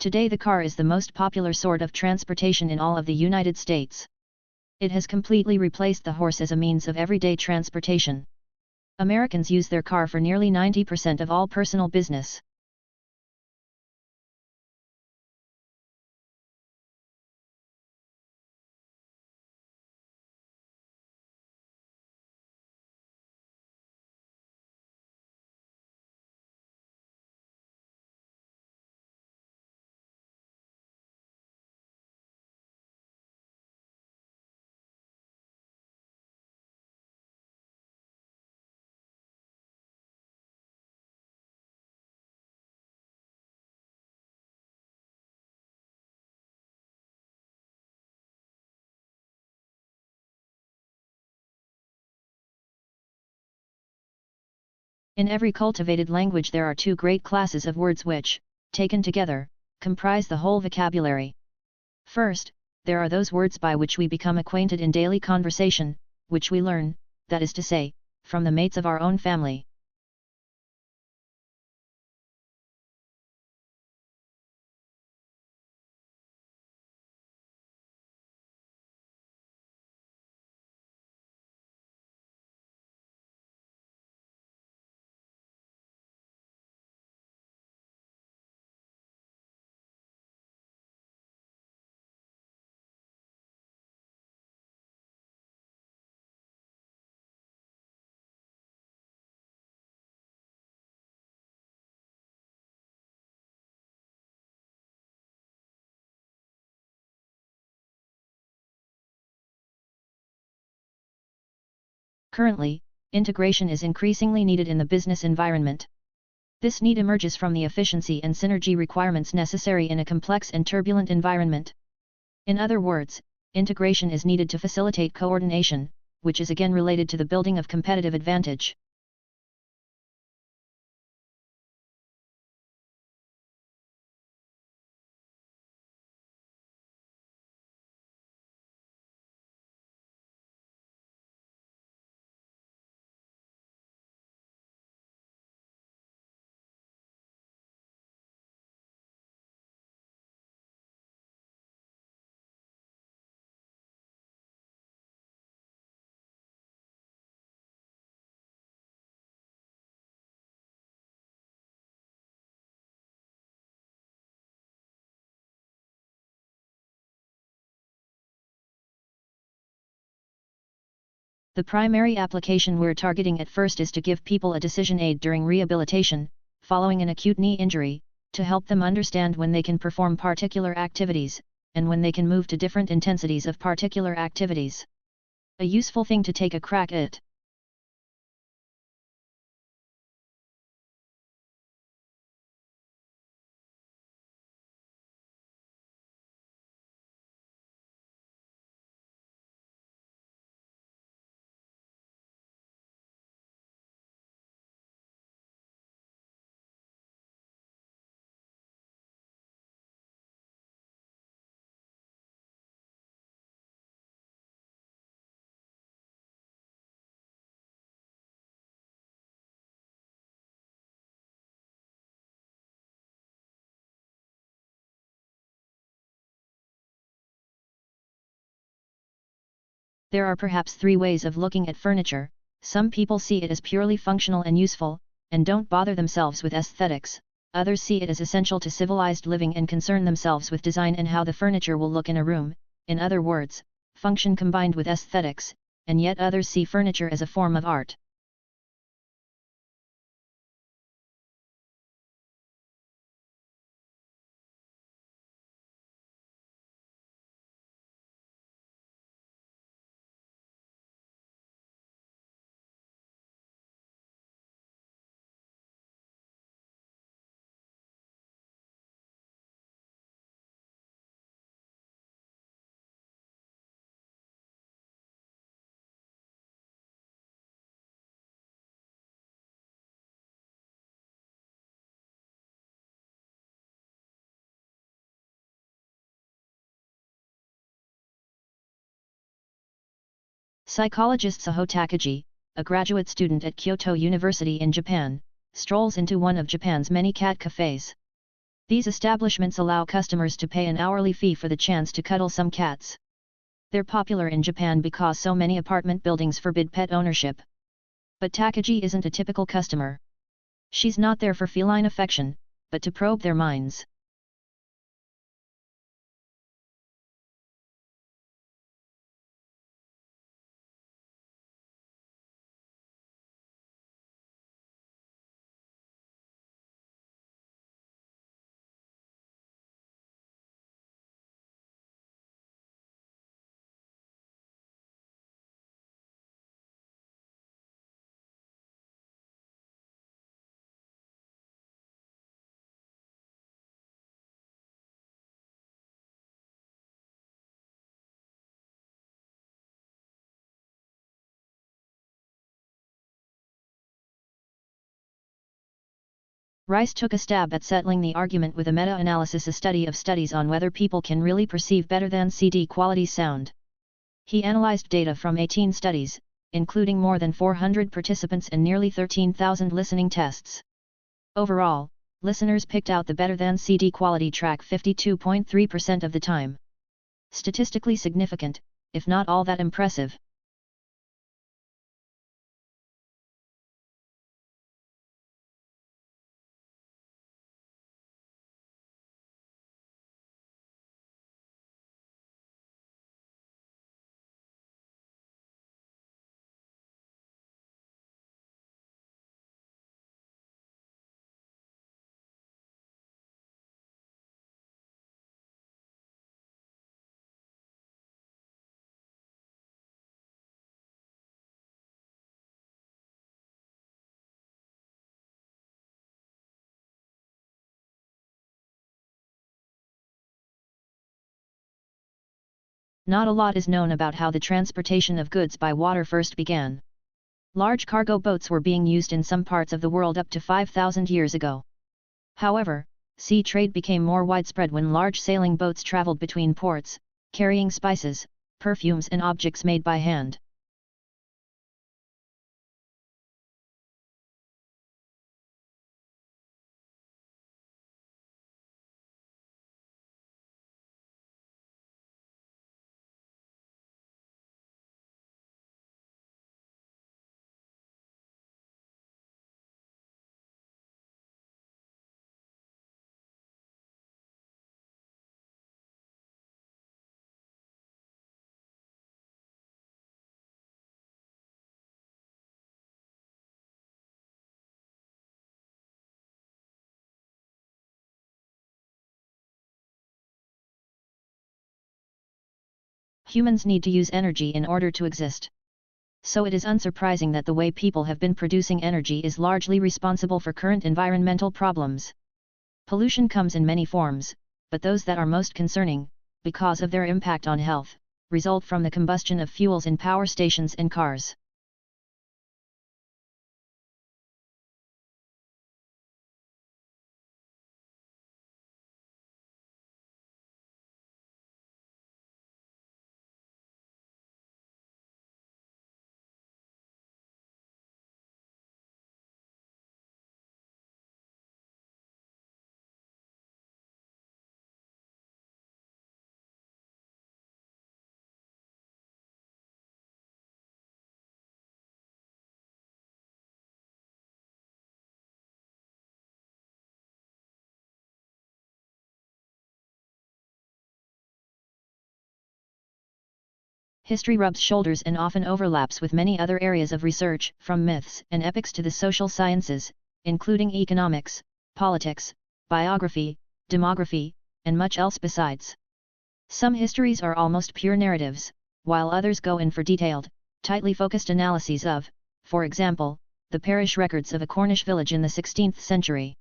Today the car is the most popular sort of transportation in all of the United States. It has completely replaced the horse as a means of everyday transportation. Americans use their car for nearly 90% of all personal business. In every cultivated language there are two great classes of words which, taken together, comprise the whole vocabulary. First, there are those words by which we become acquainted in daily conversation, which we learn, that is to say, from the mates of our own family. Currently, integration is increasingly needed in the business environment. This need emerges from the efficiency and synergy requirements necessary in a complex and turbulent environment. In other words, integration is needed to facilitate coordination, which is again related to the building of competitive advantage. The primary application we're targeting at first is to give people a decision aid during rehabilitation, following an acute knee injury, to help them understand when they can perform particular activities, and when they can move to different intensities of particular activities. A useful thing to take a crack at. There are perhaps three ways of looking at furniture. Some people see it as purely functional and useful, and don't bother themselves with aesthetics. Others see it as essential to civilized living and concern themselves with design and how the furniture will look in a room, in other words, function combined with aesthetics, and yet others see furniture as a form of art. Psychologist Saho Takagi, a graduate student at Kyoto University in Japan, strolls into one of Japan's many cat cafes. These establishments allow customers to pay an hourly fee for the chance to cuddle some cats. They're popular in Japan because so many apartment buildings forbid pet ownership. But Takagi isn't a typical customer. She's not there for feline affection, but to probe their minds. Rice took a stab at settling the argument with a meta-analysis, a study of studies on whether people can really perceive better than CD quality sound. He analyzed data from 18 studies, including more than 400 participants and nearly 13,000 listening tests. Overall, listeners picked out the better than CD quality track 52.3% of the time. Statistically significant, if not all that impressive. Not a lot is known about how the transportation of goods by water first began. Large cargo boats were being used in some parts of the world up to 5,000 years ago. However, sea trade became more widespread when large sailing boats traveled between ports, carrying spices, perfumes and objects made by hand. Humans need to use energy in order to exist. So it is unsurprising that the way people have been producing energy is largely responsible for current environmental problems. Pollution comes in many forms, but those that are most concerning, because of their impact on health, result from the combustion of fuels in power stations and cars. History rubs shoulders and often overlaps with many other areas of research, from myths and epics to the social sciences, including economics, politics, biography, demography, and much else besides. Some histories are almost pure narratives, while others go in for detailed, tightly focused analyses of, for example, the parish records of a Cornish village in the 16th century.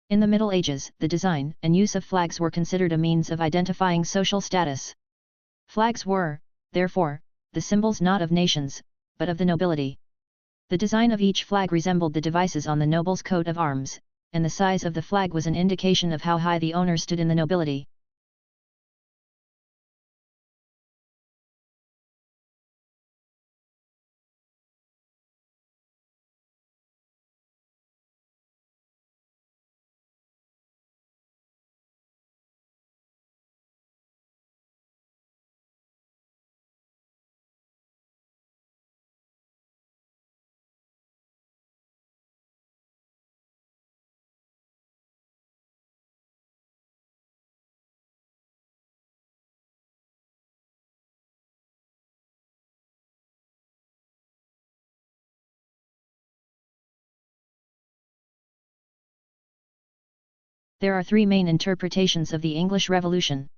In the Middle Ages, the design and use of flags were considered a means of identifying social status. Flags were, therefore, the symbols not of nations, but of the nobility. The design of each flag resembled the devices on the noble's coat of arms, and the size of the flag was an indication of how high the owner stood in the nobility. There are three main interpretations of the English Revolution.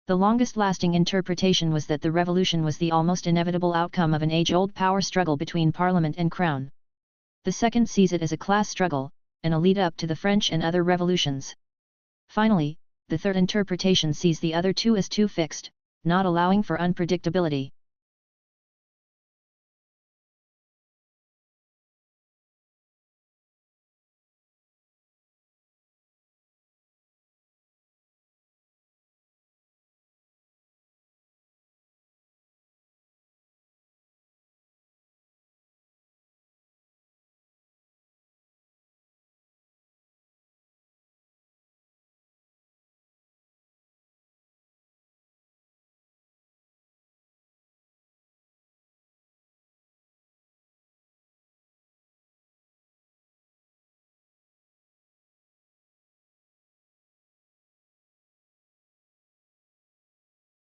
The longest-lasting interpretation was that the revolution was the almost inevitable outcome of an age-old power struggle between Parliament and Crown. The second sees it as a class struggle, and a lead-up to the French and other revolutions. Finally, the third interpretation sees the other two as too fixed, not allowing for unpredictability.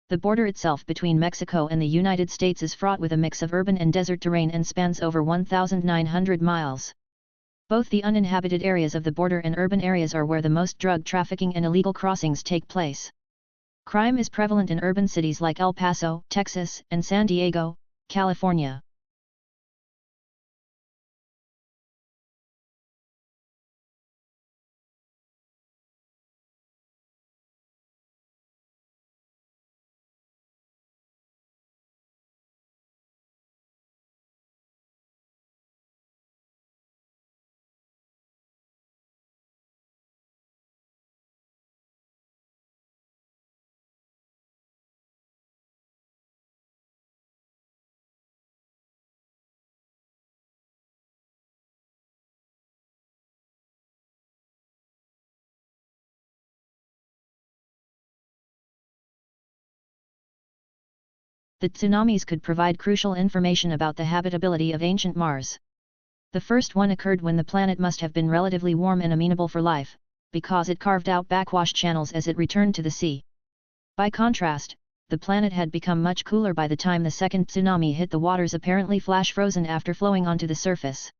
The border itself between Mexico and the United States is fraught with a mix of urban and desert terrain and spans over 1,900 miles. Both the uninhabited areas of the border and urban areas are where the most drug trafficking and illegal crossings take place. Crime is prevalent in urban cities like El Paso, Texas, and San Diego, California. The tsunamis could provide crucial information about the habitability of ancient Mars. The first one occurred when the planet must have been relatively warm and amenable for life, because it carved out backwash channels as it returned to the sea. By contrast, the planet had become much cooler by the time the second tsunami hit the waters, apparently flash frozen after flowing onto the surface.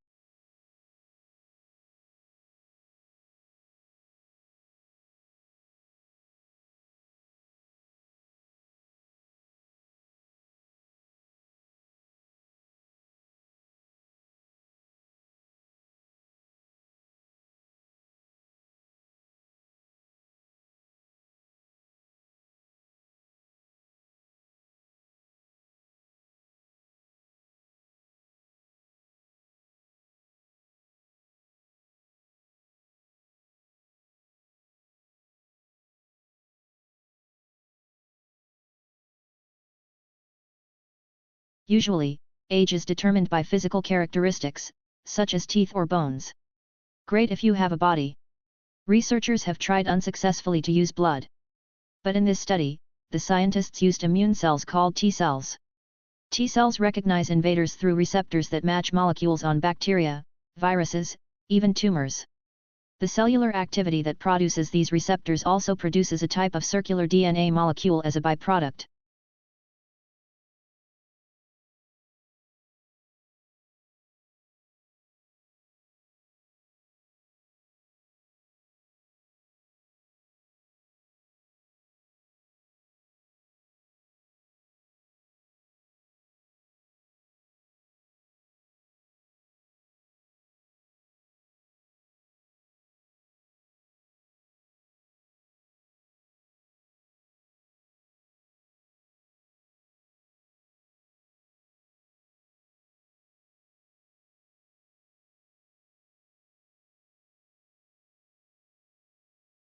Usually, age is determined by physical characteristics, such as teeth or bones. Great if you have a body. Researchers have tried unsuccessfully to use blood. But in this study, the scientists used immune cells called T cells. T cells recognize invaders through receptors that match molecules on bacteria, viruses, even tumors. The cellular activity that produces these receptors also produces a type of circular DNA molecule as a byproduct.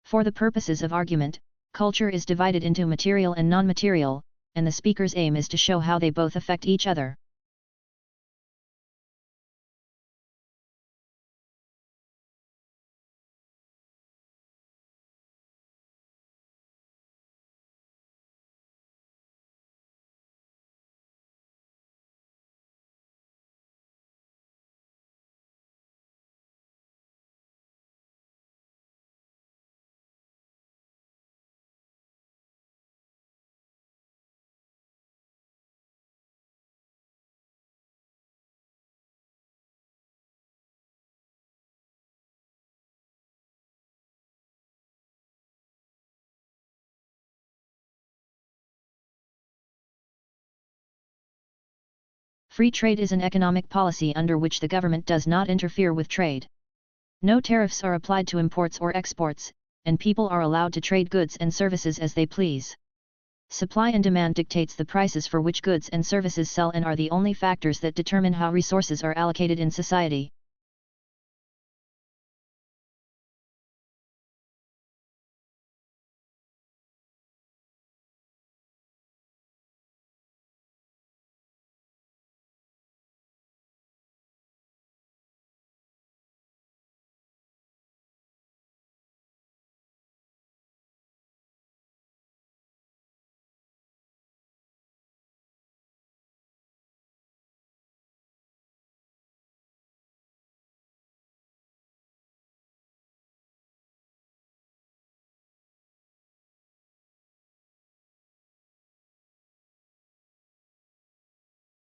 For the purposes of argument, culture is divided into material and non-material, and the speaker's aim is to show how they both affect each other. Free trade is an economic policy under which the government does not interfere with trade. No tariffs are applied to imports or exports, and people are allowed to trade goods and services as they please. Supply and demand dictates the prices for which goods and services sell and are the only factors that determine how resources are allocated in society.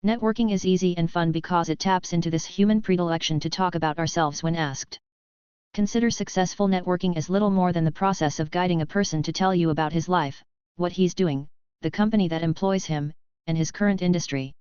Networking is easy and fun because it taps into this human predilection to talk about ourselves when asked. Consider successful networking as little more than the process of guiding a person to tell you about his life, what he's doing, the company that employs him, and his current industry.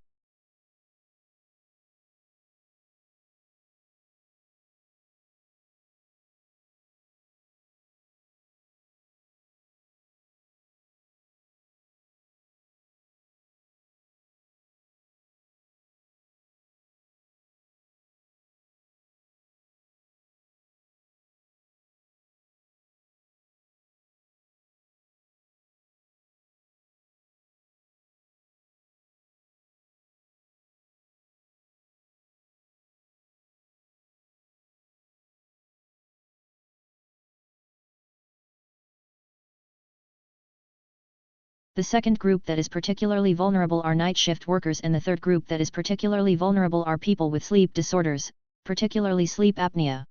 The second group that is particularly vulnerable are night shift workers, and the third group that is particularly vulnerable are people with sleep disorders, particularly sleep apnea.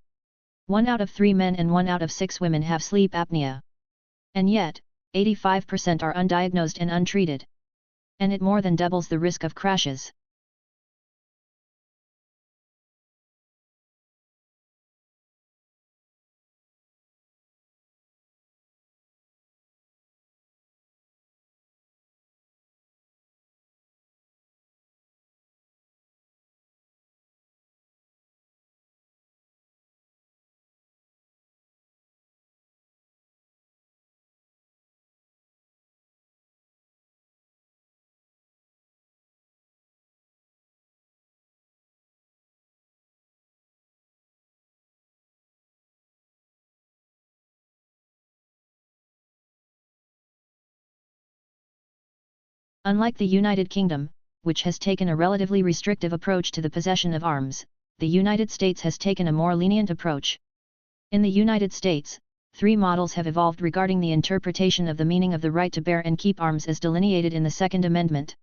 1 out of 3 men and 1 out of 6 women have sleep apnea. And yet, 85% are undiagnosed and untreated. And it more than doubles the risk of crashes. Unlike the United Kingdom, which has taken a relatively restrictive approach to the possession of arms, the United States has taken a more lenient approach. In the United States, 3 models have evolved regarding the interpretation of the meaning of the right to bear and keep arms as delineated in the Second Amendment.